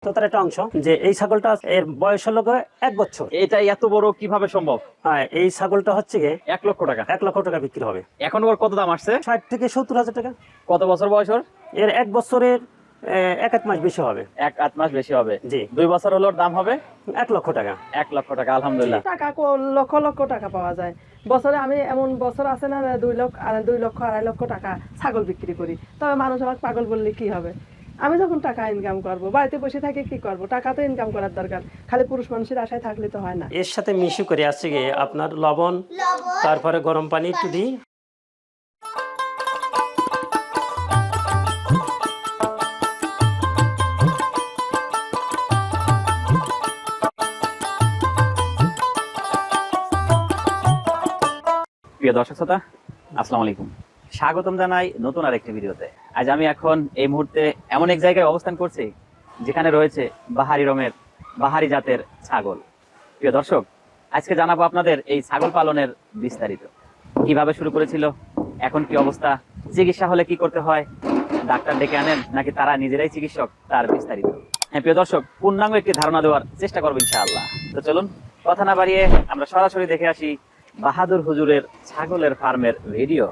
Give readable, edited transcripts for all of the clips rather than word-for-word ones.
তার একটা অংশ যে এই ছাগলটা এর বয়স হলো 1 বছর। এটা এত বড় কিভাবে সম্ভব? হ্যাঁ, এই ছাগলটা হচ্ছে গিয়ে 1 লক্ষ টাকা। 1 লক্ষ টাকা বিক্রি হবে। এখন ওর কত দাম আসছে? 60 থেকে 70 হাজার টাকা। কত বছর বয়স ওর? এর 1 বছরের 1 মাস বেশি হবে। 1 মাস বেশি হবে। জি। 2 বছর হলো দাম হবে 1 লক্ষ টাকা। 1 লক্ষ টাকা। আলহামদুলিল্লাহ। টাকা লক্ষ লক্ষ টাকা পাওয়া যায় বছরে। আমি এমন বছর আছে না 2 লক্ষ 2.5 লক্ষ টাকা ছাগল বিক্রি করি। তবে মানুষ আমাকে পাগল বললে কি হবে? আমি যখন টাকা ইনকাম করব, বাড়িতে বসে থেকে কি করব? টাকা তো ইনকাম করার দরকার, খালি পুরুষ মানুষের আশায় থাকলে তো হয় না। এর সাথে মিশু করে আসছে গিয়ে আপনার লবণ, তারপরে গরম পানি একটু দিই। প্রিয় দর্শক শ্রোতা, আসসালামু আলাইকুম। স্বাগতম জানাই নতুন আরেকটি ভিডিওতে। আজ আমি এখন এই মুহূর্তে এমন এক জায়গায় অবস্থান করছি যেখানে রয়েছে বাহারি রঙের বাহারি জাতের ছাগল। প্রিয় দর্শক, আজকে জানাবো আপনাদের এই ছাগল পালনের বিস্তারিত। কিভাবে শুরু করেছিল, এখন কি অবস্থা, চিকিৎসা হলে কি করতে হয়, ডাক্তার ডেকে আনেন নাকি তারা নিজেরাই চিকিৎসক, তার বিস্তারিত। হ্যাঁ প্রিয় দর্শক, পূর্ণাঙ্গ একটি ধারণা দেওয়ার চেষ্টা করবো ইনশাআল্লাহ। তো চলুন কথা না বাড়িয়ে আমরা সরাসরি দেখে আসি বাহাদুর হুজুরের ছাগলের ফার্মের ভিডিও।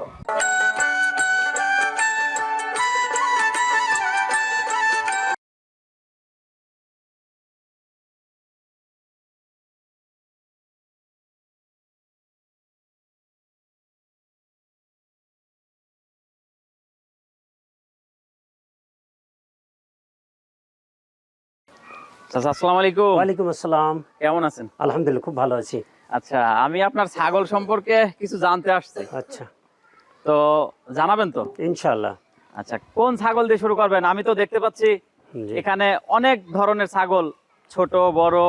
চাচা আসসালামু আলাইকুম। ওয়ালাইকুম আসসালাম। কেমন আছেন? আলহামদুলিল্লাহ, খুব ভালো আছি। আচ্ছা, আমি আপনার ছাগল সম্পর্কে কিছু জানতে আসছি, আচ্ছা, তো জানাবেন তো? ইনশাআল্লাহ। আচ্ছা, কোন ছাগল দিয়ে শুরু করবেন? আমি তো দেখতে পাচ্ছি জি। এখানে অনেক ধরনের ছাগল, ছোট বড়,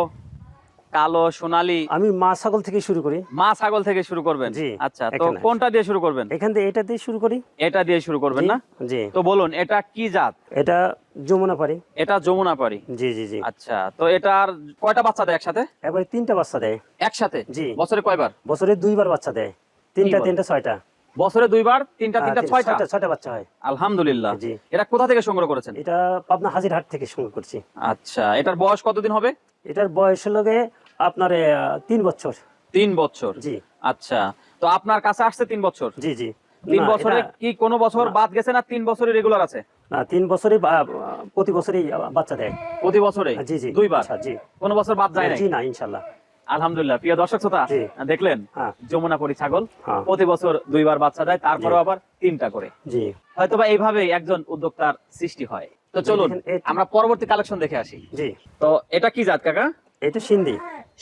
কালো সোনালী। আমি মা ছাগল থেকে শুরু করি। মা ছাগল থেকে শুরু করবেন? জি। আচ্ছা, তো এখানে। কোনটা দিয়ে শুরু করবেন? এখান থেকে এটা দিয়ে শুরু করি। এটা দিয়ে শুরু করবেন জি, না? জি। তো বলুন, এটা কি জাত? এটা যমুনা পারি। এটা যমুনাপাড়ি। জি জি জি। আচ্ছা, তো এটার কয়টা বাচ্চা দেয় একসাথে? এবারে 3টা বাচ্চা দেয়। একসাথে? জি। বছরে কয়বার? বছরে 2বার বাচ্চা দেয়। 3টা বলেন? 3টা 6টা। বছরে 2বার, তিনটা 6টা। 6টা বাচ্চা হয়। আলহামদুলিল্লাহ। জি। এটা কোথা থেকে সংগ্রহ করেছেন? এটা পাবনা হাজিরহাট থেকে সংগ্রহ করছি। আচ্ছা, এটার বয়স কতদিন হবে? এটার বয়স হলো আপনার 3 বছর। 3 বছর। জি। আচ্ছা, তো আপনার কাছে আসছে 3 বছর। জি জি। 3 না, বছরে এটা- কি কোনো বছর বাদ গেছে না 3 বছরই রেগুলার আছে? না, 3 বছরই প্রতি বছরই বাচ্চা দেয়। প্রতি বছরে জি জি। 2বার? আচ্ছা, জি। কোনো বছর বাদ যায় না? জি না, ইনশাআল্লাহ। আলহামদুলিল্লাহ। প্রিয় দর্শক শ্রোতা, জি। দেখলেন হ্যাঁ। যমুনাপাড়ি ছাগল হ্যাঁ। প্রতি বছর 2বার বাচ্চা দেয়, তারপরেও জি। আবার 3টা করে। জি। হয়তোবা এইভাবে একজন উদ্যোক্তার সৃষ্টি হয়। তো চলুন দেখেন, এটা- আমরা পরবর্তী কালেকশন দেখে আসি। জি। তো এটা কি জাত কাকা? এটা সিন্ধি।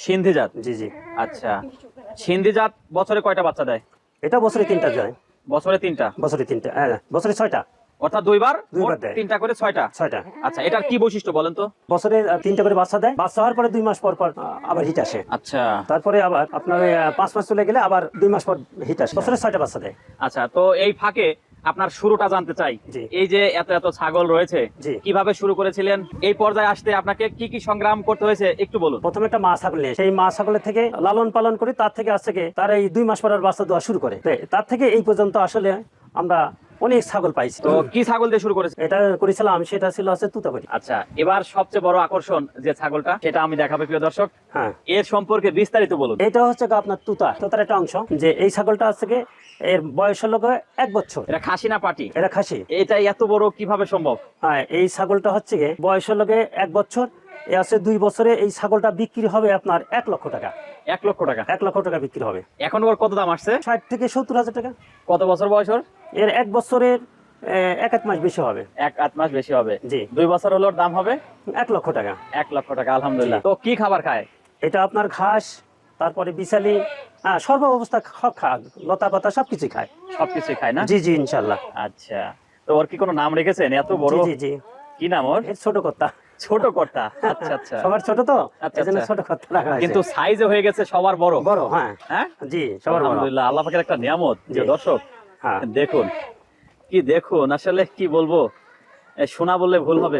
সিন্ধি জাত। জি জি। আচ্ছা, সিন্ধি জাত বছরে কয়টা বাচ্চা দেয়? এটা বছরে 3টা যায়। বছরে 3টা? বছরে 3টা, বছরে 6টা। অর্থাৎ 2বার, 2বার দেয়। 3টা করে 6টা। 6টা। আচ্ছা, এটার কি বৈশিষ্ট্য বলেন তো? বছরে 3টা করে বাচ্চা দেয়। বাচ্চা হওয়ার পরে 2 মাস পর পর আবার হিট আসে। আচ্ছা তারপরে আবার আপনার 5 মাস চলে গেলে আবার 2 মাস পর হিট আসে। বছরে 6টা বাচ্চা দেয়। আচ্ছা, তো এই ফাঁকে আপনার শুরুটা জানতে চাই। জি। এই যে এত এত ছাগল রয়েছে, জি। কিভাবে শুরু করেছিলেন? এই পর্যায়ে আসতে আপনাকে কি কি সংগ্রাম করতে হয়েছে একটু বলুন। প্রথমে একটা মা ছাগল নিয়ে সেই মা ছাগলের থেকে লালন পালন করে তার থেকে আসছে কি তার এই 2 মাস পর আর বাচ্চা দেওয়া শুরু করে। তো তার থেকে এই পর্যন্ত আসলে আমরা অনেক ছাগল পাইছি। তো কি ছাগল দিয়ে শুরু করেছে? এটা করেছিলাম, সেটা ছিল তুতাবাড়ি। আচ্ছা, এবার সবচেয়ে বড় আকর্ষণ যে ছাগলটা, সেটা আমি দেখাবো প্রিয় দর্শক। হ্যাঁ, এর সম্পর্কে বিস্তারিত বলুন। এটা হচ্ছে আপনার তোতার একটা অংশ। যে এই ছাগলটা আছে কি এর বয়স হলো 1 বছর। এটা খাসি না পাটি? এটা খাসি। এটা এত বড় কিভাবে সম্ভব? হ্যাঁ, এই ছাগলটা হচ্ছে কি বয়স হলো 1 বছর। এ আছে 2 বছরে এই ছাগলটা বিক্রি হবে আপনার 1 লক্ষ টাকা। 1 লক্ষ টাকা? 1 লক্ষ টাকা বিক্রি হবে। এখন ওর কত দাম আসছে? 60 থেকে 70 হাজার টাকা। কত বছর বয়স ওর? এর 1 বছরের 1 মাস বেশি হবে। 1 মাস বেশি হবে। জি। 2 বছর হলো দাম হবে 1 লক্ষ টাকা। 1 লক্ষ টাকা। আলহামদুলিল্লাহ। তো কি খাবার খায়? এটা আপনার ঘাস, তারপরে বিছালি, সর্ব অবস্থা লতা পাতা সবকিছু খায়। সবকিছু খায় না? জি জি, ইনশাআল্লাহ। আচ্ছা, তো ওর কি কোনো নাম রেখেছেন এত বড়? জি জি। কি নাম ওর? এর ছোট কর্তা। ছোট কর্তা। আচ্ছা আচ্ছা। সবার ছোট তো, আচ্ছা, এজন্য আচ্ছা। ছোট কর্তা রাখা হয়েছে। কিন্তু সাইজে হয়ে গেছে সবার বড়। বড়, হ্যাঁ। হ্যাঁ, জি, সবার বড়। আলহামদুলিল্লাহ, আল্লাহ পাকের একটা নিয়ামত। যে জি। দর্শক হ্যাঁ। দেখুন, দেখুন আসলে কি বলবো, সোনা বললে ভুল হবে।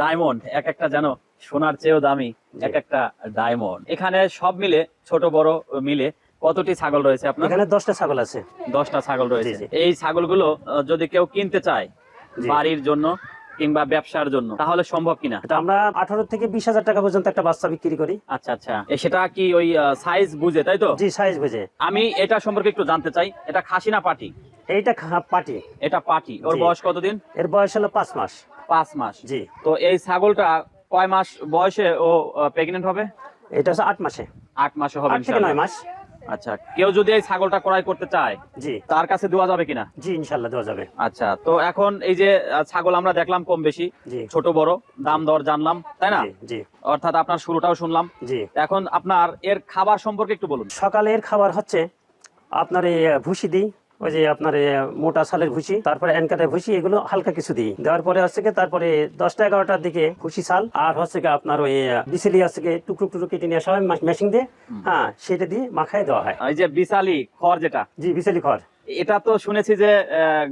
ডায়মন্ড, এক একটা যেন সোনার চেয়েও দামি এক একটা ডায়মন্ড। এখানে সব মিলে ছোট বড় মিলে কতটি ছাগল রয়েছে আপনার? এখানে 10টা ছাগল আছে। 10টা ছাগল রয়েছে। জি, জি। এই ছাগলগুলো যদি কেউ কিনতে চায় জি। বাড়ির জন্য, কিংবা ব্যবসার জন্য, তাহলে সম্ভব কিনা? এটা আমরা 18 থেকে 20,000 টাকা পর্যন্ত একটা বাচ্চা বিক্রি করি। আচ্ছা আচ্ছা, সেটা কি ওই সাইজ বুঝে, তাই তো? জি, সাইজ বুঝে। আমি এটা সম্পর্কে একটু জানতে চাই, এটা খাসি না পাটি? এইটা পাটি। এটা পাটি। ওর জি। বয়স কতদিন? এর বয়স হলো 5 মাস। 5 মাস। জি। তো এই ছাগলটা কয় মাস বয়সে ও প্রেগনেন্ট হবে? এটা হচ্ছে 8 মাসে। 8 মাসে হবে 8 থেকে 9 ইনশাআল্লাহ। মাস। আচ্ছা, কেউ যদি এই ছাগলটা ক্রয় করতে চায় জি তার কাছে দেওয়া যাবে কিনা? জি, ইনশাআল্লাহ দেওয়া যাবে। আচ্ছা, তো এখন এই যে ছাগল আমরা দেখলাম কম বেশি, জি ছোট বড়, দাম দর জানলাম, তাই না? জি জি অর্থাৎ আপনার শুরুটাও শুনলাম। জি। এখন আপনার এর খাবার সম্পর্কে একটু বলুন। সকালের খাবার হচ্ছে আপনার এই ভুসি দিই, ওই যে আপনার এই মোটা সালের ভুসি, তারপরে অ্যানকারের ভুসি, এগুলো হালকা কিছু দিই। দেওয়ার পরে হচ্ছে কি তারপরে 10টা 11টার দিকে ভুসি চাল আর হচ্ছে কি আপনার ওই বিচেলি আছে কি টুকরো টুকরো কেটে নিয়ে আসা হয় মেশিন দিয়ে, হ্যাঁ সেটা দিয়ে মাখায় দেওয়া হয়। এই যে বিশালি খড় যেটা, জি, বিচেলি খড়। এটা তো শুনেছি যে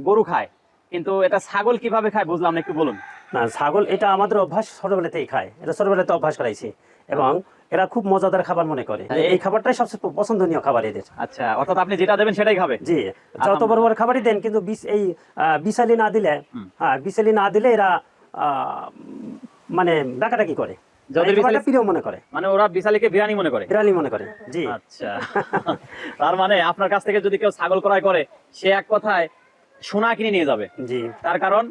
গরু খায়, কিন্তু এটা ছাগল কিভাবে খায় বুঝলাম না, একটু বলুন। না, ছাগল এটা আমাদের অভ্যাস, ছোটবেলাতেই খায়, এটা ছোটবেলাতে অভ্যাস করাইছি এবং এরা খুব মজাদার খাবার মনে করে। এই খাবারটাই সবচেয়ে পছন্দনীয় খাবার এদের। আচ্ছা, অর্থাৎ আপনি যেটা দেবেন সেটাই খাবে? জি, যত বড় বড় খাবারই দেন, কিন্তু এই বিশালি না দিলে, হ্যাঁ বিশালি না দিলে এরা মানে ডাকাডাকি করে, যাদের বিশালি প্রিয় মনে করে, মানে ওরা বিশালিকে বিরানি মনে করে, বিড়ালি মনে করে। জি। আচ্ছা, তার মানে আপনার কাছ থেকে যদি কেউ ছাগল ক্রয় করে সে এক কথায় সোনা কিনে নিয়ে যাবে। জি। তার কারণ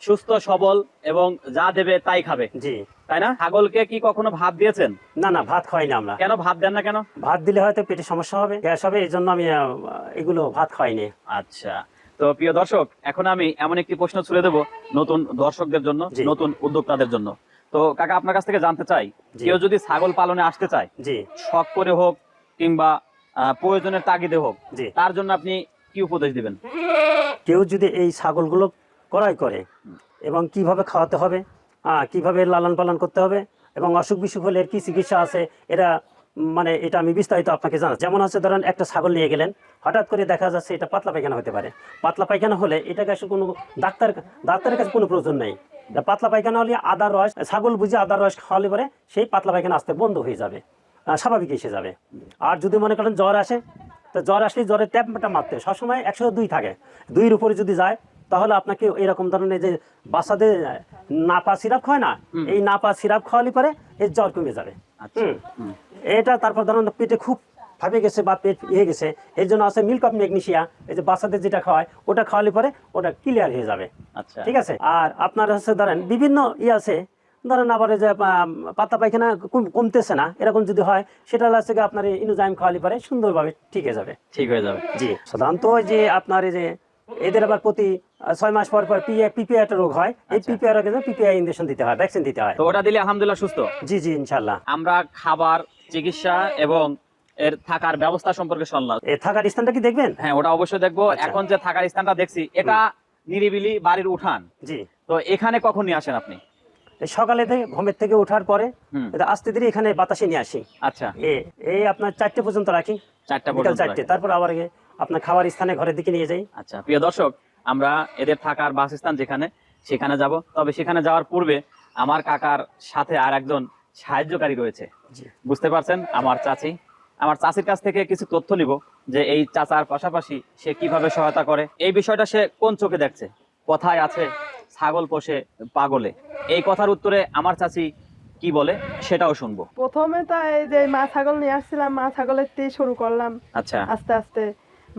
সুস্থ সবল এবং যা দেবে তাই খাবে। জি। তাই না? ছাগলকে কি কখনো ভাত দিয়েছেন? না না, ভাত খাওয়াই না আমরা। কেন ভাত দেন না কেন? ভাত দিলে হয়তো পেটে সমস্যা হবে, গ্যাস হবে, এই জন্য আমি এগুলো ভাত খাওয়াইনি। আচ্ছা, তো প্রিয় দর্শক, এখন আমি এমন একটি প্রশ্ন ছুড়ে দেব নতুন দর্শকদের জন্য, জি। নতুন উদ্যোক্তাদের জন্য। তো কাকা আপনার কাছ থেকে জানতে চাই, জি। কেউ যদি ছাগল পালনে আসতে চায়, জি শখ করে হোক কিংবা প্রয়োজনের তাগিদে হোক, জি। তার জন্য আপনি কি উপদেশ দিবেন? কেউ যদি এই ছাগলগুলো ক্রয় করে এবং কিভাবে খাওয়াতে হবে, কিভাবে লালন পালন করতে হবে এবং অসুখ বিসুখ হলে এর কি চিকিৎসা আছে, এটা মানে এটা আমি বিস্তারিত আপনাকে জানা। যেমন হচ্ছে ধরেন একটা ছাগল নিয়ে গেলেন, হঠাৎ করে দেখা যাচ্ছে এটা পাতলা পায়খানা হতে পারে। পাতলা পায়খানা হলে এটাকে আসলে কোনো ডাক্তারের কাছে কোনো প্রয়োজন নেই। পাতলা পায়খানা হলে আদার রস, ছাগল বুঝে আদার রস খাওয়ালে পরে সেই পাতলা পায়খানা আস্তে বন্ধ হয়ে যাবে, স্বাভাবিক এসে যাবে। আর যদি মনে করেন জ্বর আসে, তো জ্বর আসলে জ্বরের ট্যাবটা মারতে সবসময় 102 থাকে, 2-এর উপরে যদি যায় তাহলে আপনাকে এরকম ধরনের যে বাচ্চাদের নাপা সিরাপ খায় না, এই নাপা সিরাপ খাওয়ালে পরে এর জ্বর কমে যাবে। আচ্ছা, এটা তারপর ধরুন পেটে খুব ফাঁপে গেছে বা পেট ইয়ে গেছে, এর জন্য আছে মিল্ক অফ ম্যাগনেসিয়া, এই যে বাচ্চাদের যেটা খাওয়ায় ওটা খাওয়ালে পরে ওটা ক্লিয়ার হয়ে যাবে। আচ্ছা, ঠিক আছে। আর আপনার হচ্ছে ধরেন বিভিন্ন আছে, ধরেন আবার এই যে পাতা পায়খানা কমতেছে না, এরকম যদি হয় সেটা হচ্ছে আপনার ইনোজাইম খাওয়ালে পরে সুন্দরভাবে ঠিক হয়ে যাবে। ঠিক হয়ে যাবে। জি। সাধারণত ওই যে আপনার এই যে এদের আবার প্রতি 6 মাস পর পর পিপিআই একটা রোগ হয়, এই পিপিআই রোগের জন্য পিপিআই ইনজেকশন দিতে হয়, ভ্যাকসিন দিতে হয়। তো ওটা দিলে আলহামদুলিল্লাহ সুস্থ? জি জি, ইনশাআল্লাহ। আমরা খাবার, চিকিৎসা এবং এর থাকার ব্যবস্থা সম্পর্কে শুনলাম। থাকার স্থানটা কি দেখবেন? হ্যাঁ, ওটা অবশ্যই দেখবো। আচ্ছা। এখন যে থাকার স্থানটা দেখছি এটা নিরিবিলি বাড়ির উঠান, জি। তো এখানে কখন নিয়ে আসেন আপনি? এই সকালে ঘুমের থেকে ওঠার পরে এটা আস্তে ধীরে এখানে বাতাসে নিয়ে আসি। আচ্ছা, এই আপনার 4টে পর্যন্ত রাখি, 4টা বিকাল পর্যন্ত 4টে, তারপর আবার আপনার খাবার স্থানে ঘরের দিকে নিয়ে যাই। আচ্ছা, প্রিয় দর্শক, আমরা এদের থাকার বাসস্থান যেখানে সেখানে যাব। তবে সেখানে যাওয়ার পূর্বে আমার কাকার সাথে আর একজন সাহায্যকারী রয়েছে। জি। বুঝতে পারছেন, আমার চাচি। আমার চাচির কাছ থেকে কিছু তথ্য নিব যে এই চাচার পাশাপাশি সে কিভাবে সহায়তা করে, এই বিষয়টা সে কোন চোখে দেখছে। কথায় আছে ছাগল পোষে পাগলে, এই কথার উত্তরে আমার চাচি কি বলে সেটাও শুনবো। প্রথমে তো এই যে মা ছাগল নিয়ে আসছিলাম, মা ছাগলের দিয়ে শুরু করলাম। আচ্ছা, আস্তে আস্তে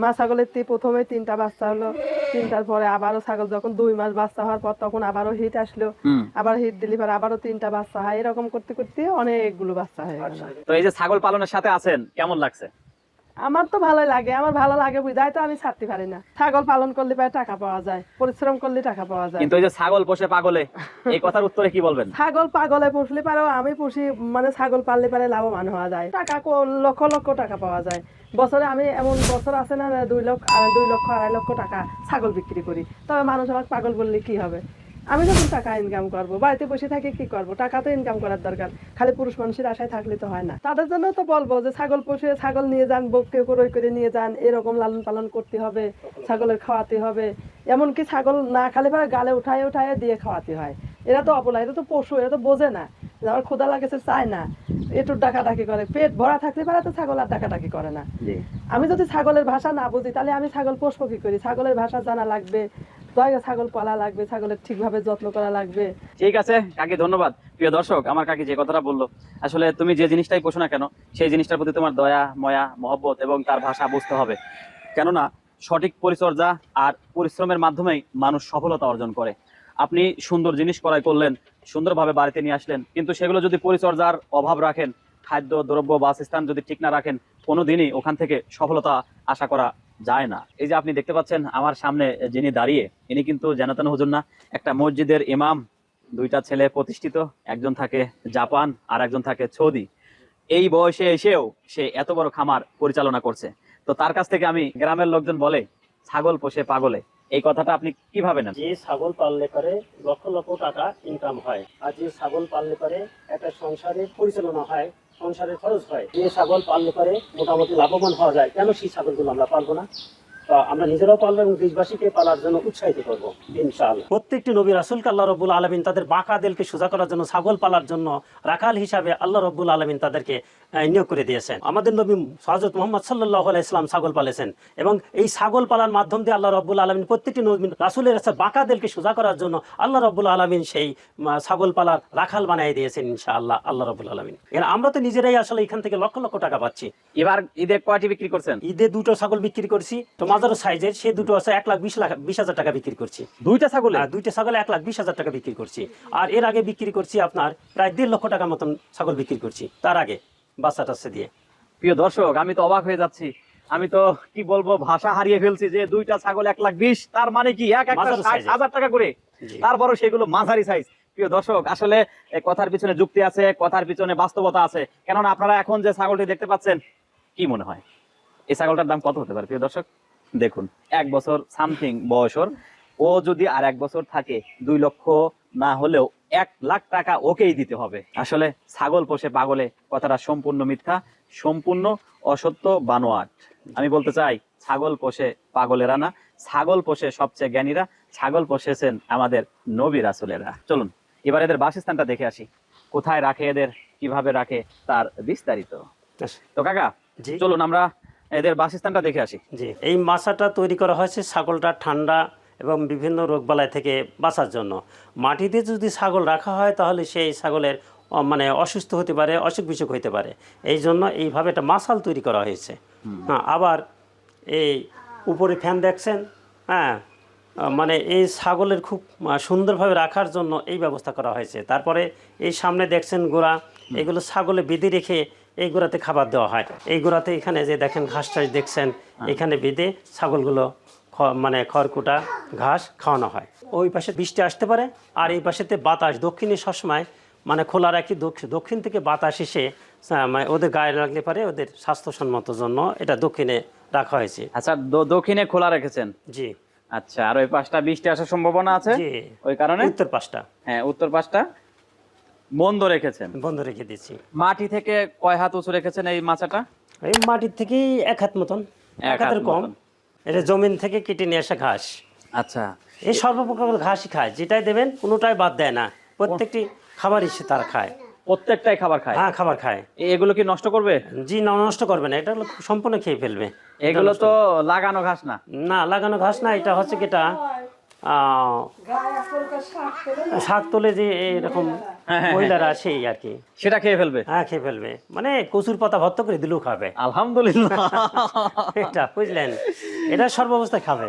মা ছাগলের দিয়ে প্রথমে 3টা বাচ্চা হলো, 3টার পরে আবারও ছাগল যখন 2 মাস বাচ্চা হওয়ার পর তখন আবারও হিট আসলো, আবার হিট দিলি পরে আবারও 3টা বাচ্চা হয়, এরকম করতে করতে অনেকগুলো বাচ্চা হয়ে গেল। তো এই যে ছাগল পালনের সাথে আছেন, কেমন লাগছে? আমার তো ভালোই লাগে, আমার ভালো লাগে বুঝাই তো আমি ছাড়তে পারি না। ছাগল পালন করলে পারে টাকা পাওয়া যায়, পরিশ্রম করলে টাকা পাওয়া যায়। কিন্তু এই যে ছাগল পোষে পাগলে, এই কথার উত্তরে কি বলবেন? ছাগল পাগলে পুষলে পারেও আমি পুষি, মানে ছাগল পাললে পারে লাভবান হওয়া যায়, টাকা লক্ষ লক্ষ টাকা পাওয়া যায়। বছরে আমি এমন বছর আছে না 2 লক্ষ 2.5 লক্ষ টাকা ছাগল বিক্রি করি। তবে মানুষ আমাকে পাগল বললে কি হবে? আমি যখন টাকা ইনকাম করবো, বাড়িতে বসে থাকি কি করবো? টাকা তো ইনকাম করার দরকার, খালি পুরুষ মানুষের আশায় থাকলে তো হয় না। তাদের জন্য তো বলবো যে ছাগল পোষে, ছাগল নিয়ে যান, কেউ ক্রয় করে নিয়ে যান, এরকম লালন পালন করতে হবে, ছাগলের খাওয়াতে হবে। এমনকি ছাগল না খালি পরে গালে উঠায় উঠায় দিয়ে খাওয়াতে হয়। এরা তো অবলা, এরা তো পশু, এরা তো বোঝে না, আমার ক্ষুধা লাগেছে চায় না, একটু ডাকাডাকি করে। পেট ভরা থাকলে পারে তো ছাগল আর ডাকাডাকি করে না। আমি যদি ছাগলের ভাষা না বুঝি তাহলে আমি ছাগল পোষবো কি করি? ছাগলের ভাষা জানা লাগবে, জায়গা ছাগল পালা লাগবে, ছাগলের ঠিকভাবে যত্ন করা লাগবে। ঠিক আছে কাকি, ধন্যবাদ। প্রিয় দর্শক, আমার কাকি যে কথাটা বললো, আসলে তুমি যে জিনিসটাই পোষো না কেন, সেই জিনিসটার প্রতি তোমার দয়া, ময়া, মহব্বত এবং তার ভাষা বুঝতে হবে। কেননা সঠিক পরিচর্যা আর পরিশ্রমের মাধ্যমেই মানুষ সফলতা অর্জন করে। আপনি সুন্দর জিনিস ক্রয় করলেন, সুন্দরভাবে বাড়িতে নিয়ে আসলেন, কিন্তু সেগুলো যদি পরিচর্যার অভাব রাখেন, খাদ্য দ্রব্য বাসস্থান যদি ঠিক না রাখেন, কোনোদিনই ওখান থেকে সফলতা আশা করা যায় না। এই যে আপনি দেখতে পাচ্ছেন আমার সামনে যিনি দাঁড়িয়ে, ইনি কিন্তু জানাতেন হুজুর না, একটা মসজিদের ইমাম। দুইটা ছেলে প্রতিষ্ঠিত, একজন থাকে জাপান আর একজন থাকে সৌদি। এই বয়সে এসেও সে এত বড় খামার পরিচালনা করছে। তো তার কাছ থেকে আমি, গ্রামের লোকজন বলে ছাগল পোষে পাগলে, এই কথাটা আপনি কিভাবে নেন? যে ছাগল পাললে করে লক্ষ লক্ষ টাকা ইনকাম হয়, আর যে ছাগল পাললে করে একটা সংসারের পরিচালনা হয়, সংসারের খরচ হয়। যে ছাগল পাললে করে মোটামুটি লাভবান হওয়া যায়, কেন সেই ছাগলগুলো আমরা পালবো না? আমরা নিজেরাও পালবো এবং দেশবাসীকে পালার জন্য উৎসাহিত করবো ইনশাআল্লাহ। প্রত্যেকটি নবী রাসূলকে আল্লাহ রাব্বুল আলামিন তাদের বাঁকা দিলকে সোজা করার জন্য ছাগল পালার জন্য রাখাল হিসাবে আল্লাহ রাব্বুল আলামিন তাদেরকে নিয়োগ করে দিয়েছেন। আমাদের নবী হযরত মুহাম্মদ সাল্লাল্লাহু আলাইহি সাল্লাম ছাগল পালেছেন, এবং এই ছাগল পালার মাধ্যম দিয়ে আল্লাহ রাব্বুল আলামিন প্রত্যেকটি নবী রাসূলের বাঁকা দিলকে সোজা করার জন্য আল্লাহ রাব্বুল আলামিন সেই ছাগল পালার রাখাল বানিয়ে দিয়েছেন ইনশাআল্লাহ আল্লাহ রাব্বুল আলামিন। এর আমরা তো নিজেরাই আসলে এখান থেকে লক্ষ লক্ষ টাকা পাচ্ছি। এবার ঈদে কয়টি বিক্রি করছেন? ঈদে দুটো ছাগল বিক্রি করছি, তো মাঝারো সাইজের, সে দুটো আছে 1,20,000 টাকা বিক্রি করছি। দুইটা ছাগলে? দুইটা ছাগল 1,20,000 টাকা বিক্রি করছি। আর এর আগে বিক্রি করছি আপনার প্রায় 1.5 লক্ষ টাকার মতন ছাগল বিক্রি করছি তার আগে, বাচ্চা টাচ্চা দিয়ে। প্রিয় দর্শক, আমি তো অবাক হয়ে যাচ্ছি, আমি তো কি বলবো, ভাষা হারিয়ে ফেলছি যে দুইটা ছাগল 1,20,000, তার মানে কি এক একটা 60,000 টাকা করে, তারপরও সেগুলো মাঝারি সাইজ। প্রিয় দর্শক, আসলে কথার পিছনে যুক্তি আছে, কথার পিছনে বাস্তবতা আছে। কেননা আপনারা এখন যে ছাগলটি দেখতে পাচ্ছেন, কি মনে হয় এই ছাগলটার দাম কত হতে পারে? প্রিয় দর্শক দেখুন, 1 বছর সামথিং বয়সর, ও যদি আর 1 বছর থাকে 2 লক্ষ না হলেও 1 লাখ টাকা ওকেই দিতে হবে। আসলে ছাগল পোষে পাগলে কথাটা সম্পূর্ণ মিথ্যা, সম্পূর্ণ অসত্য, বানোয়াট। আমি বলতে চাই, ছাগল পোষে পাগলেরা না, ছাগল পোষে সবচেয়ে জ্ঞানীরা, ছাগল পোষেছেন আমাদের নবী রাসূলেরা। চলুন এবার এদের বাসস্থানটা দেখে আসি, কোথায় রাখে এদের, কিভাবে রাখে, তার বিস্তারিত। তো কাকা চলুন আমরা এদের বাসস্থানটা দেখে আসি। জি, এই মাছাটা তৈরি করা হয়েছে ছাগলটা ঠান্ডা এবং বিভিন্ন রোগবালাই থেকে বাঁচার জন্য। মাটিতে যদি ছাগল রাখা হয় তাহলে সেই ছাগলের মানে অসুস্থ হতে পারে, অসুখ বিসুখ হতে পারে। এই জন্য এইভাবে একটা মাছাল তৈরি করা হয়েছে। হ্যাঁ, আবার এই উপরে ফ্যান দেখছেন, হ্যাঁ, মানে এই ছাগলের খুব সুন্দরভাবে রাখার জন্য এই ব্যবস্থা করা হয়েছে। তারপরে এই সামনে দেখছেন গোড়া, এগুলো ছাগলে বেঁধে রেখে এই গোড়াতে খাবার দেওয়া হয়। এই গোড়াতে এখানে যে দেখেন ঘাস টাস দেখছেন, এখানে বেঁধে ছাগলগুলো মানে খড়কুটা ঘাস খাওয়ানো হয়। ওই পাশে বৃষ্টি আসতে পারে, আর এই পাশেতে বাতাস, দক্ষিণে সবসময় মানে খোলা রাখি, দক্ষিণ থেকে বাতাস এসে মানে ওদের গায়ে লাগলে পারে, ওদের স্বাস্থ্যসম্মত জন্য এটা দক্ষিণে রাখা হয়েছে। আচ্ছা, দক্ষিণে খোলা রেখেছেন? জি। আচ্ছা, আর ওই পাশটা বৃষ্টি আসার সম্ভাবনা আছে, ওই কারণে উত্তর পাশটা, হ্যাঁ উত্তর পাশটা বন্ধ রেখেছেন। বন্ধ রেখে দিচ্ছি। মাটি থেকে কয় হাত উঁচু রেখেছেন এই মাচাটা? এই মাটির থেকে 1 হাত মতন, 1 হাতের কম। এটা জমিন থেকে কেটে নিয়ে আসা ঘাস। আচ্ছা, এই সর্বপ্রকার ঘাসই খায়, যেটাই দেবেন কোনোটাই বাদ দেয় না, প্রত্যেকটি খাবারই সে তারা খায়। প্রত্যেকটাই খাবার খায়? হ্যাঁ, খাবার খায়। এগুলো কি নষ্ট করবে? জি না, নষ্ট করবে না, এটা সম্পূর্ণ খেয়ে ফেলবে। এগুলো তো লাগানো ঘাস না? না, লাগানো ঘাস না, এটা হচ্ছে কি, এটা শাক তোলে যে এরকম মহিলারা, সেই আর কি, সেটা খেয়ে ফেলবে? হ্যাঁ, খেয়ে ফেলবে, মানে কচুর পাতা ভর্ত করে দিলেও খাবে। আলহামদুলিল্লাহ। এটা বুঝলেন, এটা সর্বাবস্থায় খাবে।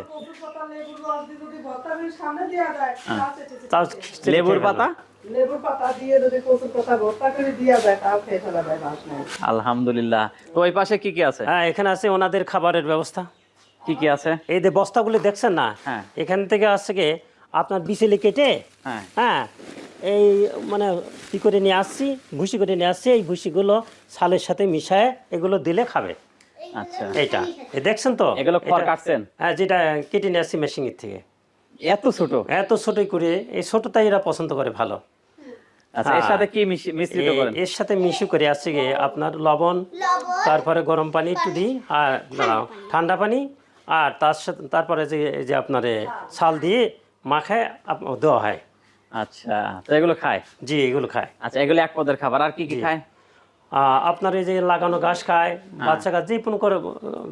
লেবুর পাতা, লেবুর পাতা দিয়ে যদি কচুর পাতা ভর্তা করে দেয়া যায়, তাও খেয়ে ফেলা যায় ঘাস নাই। আলহামদুলিল্লাহ। তো ওই পাশে কি কি আছে? হ্যাঁ, এখানে আছে ওনাদের খাবারের ব্যবস্থা। কি কি আছে? এই যে বস্তাগুলো দেখছেন না, হ্যাঁ, এখান থেকে আসছে কি আপনার বিচেলি কেটে, হ্যাঁ, এই মানে কি করে নিয়ে আসছি, ভুসি করে নিয়ে আসছি, এই ভুসিগুলো ছালের সাথে মিশায় এগুলো দিলে খাবে। আচ্ছা, এইটা দেখছেন তো, এগুলো খড় কাটছেন? হ্যাঁ, যেটা কেটে নিয়ে আসছি মেশিনের থেকে। এত ছোট? এত ছোটই করে, এই ছোটটাই এরা পছন্দ করে ভালো। আচ্ছা, এর সাথে কি মিশ্রিত করেন? এর সাথে মিশু করে আসছে কি আপনার লবণ, তারপরে গরম পানি একটু দিই, আর ঠান্ডা পানি, আর তার সাথে তারপরে যে আপনার ছাল দিয়ে মাখায় দেওয়া হয়। আচ্ছা, তো এগুলো খায়? জি, এগুলো খায়। আচ্ছা, এগুলো এক পদের খাবার। আর কি কি খায়? আপনার এই যে লাগানো ঘাস খায়, বাচ্চা গাছ যে কোনো করে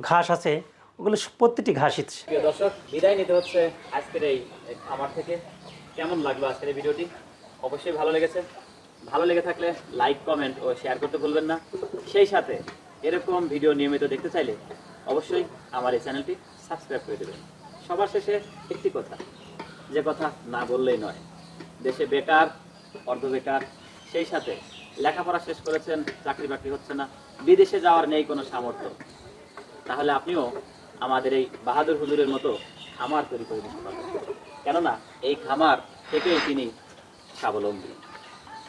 ঘাস আছে, ওগুলো প্রতিটি ঘাসই। প্রিয় দর্শক, বিদায় নিতে হচ্ছে আজকের এই খামার থেকে। কেমন লাগলো আজকের এই ভিডিওটি? অবশ্যই ভালো লেগেছে। ভালো লেগে থাকলে লাইক, কমেন্ট ও শেয়ার করতে ভুলবেন না। সেই সাথে এরকম ভিডিও নিয়মিত দেখতে চাইলে অবশ্যই আমার এই চ্যানেলটি সাবস্ক্রাইব করে দেবেন। সবার শেষে একটি কথা, যে কথা না বললেই নয়, দেশে বেকার, অর্ধ বেকার, সেই সাথে লেখাপড়া শেষ করেছেন, চাকরি বাকরি হচ্ছে না, বিদেশে যাওয়ার নেই কোনো সামর্থ্য, তাহলে আপনিও আমাদের এই বাহাদুর হুজুরের মতো খামার তৈরি করে দিতে পারবেন। কেননা এই খামার থেকেই তিনি স্বাবলম্বী।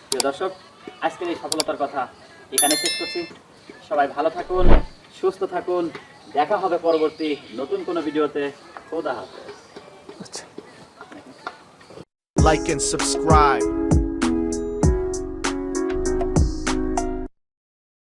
প্রিয় দর্শক, আজকের এই সফলতার কথা এখানে শেষ করছি। সবাই ভালো থাকুন, সুস্থ থাকুন। দেখা হবে পরবর্তী নতুন কোনো ভিডিওতে। খোদা হাফেজ। আচ্ছা। Like and subscribe.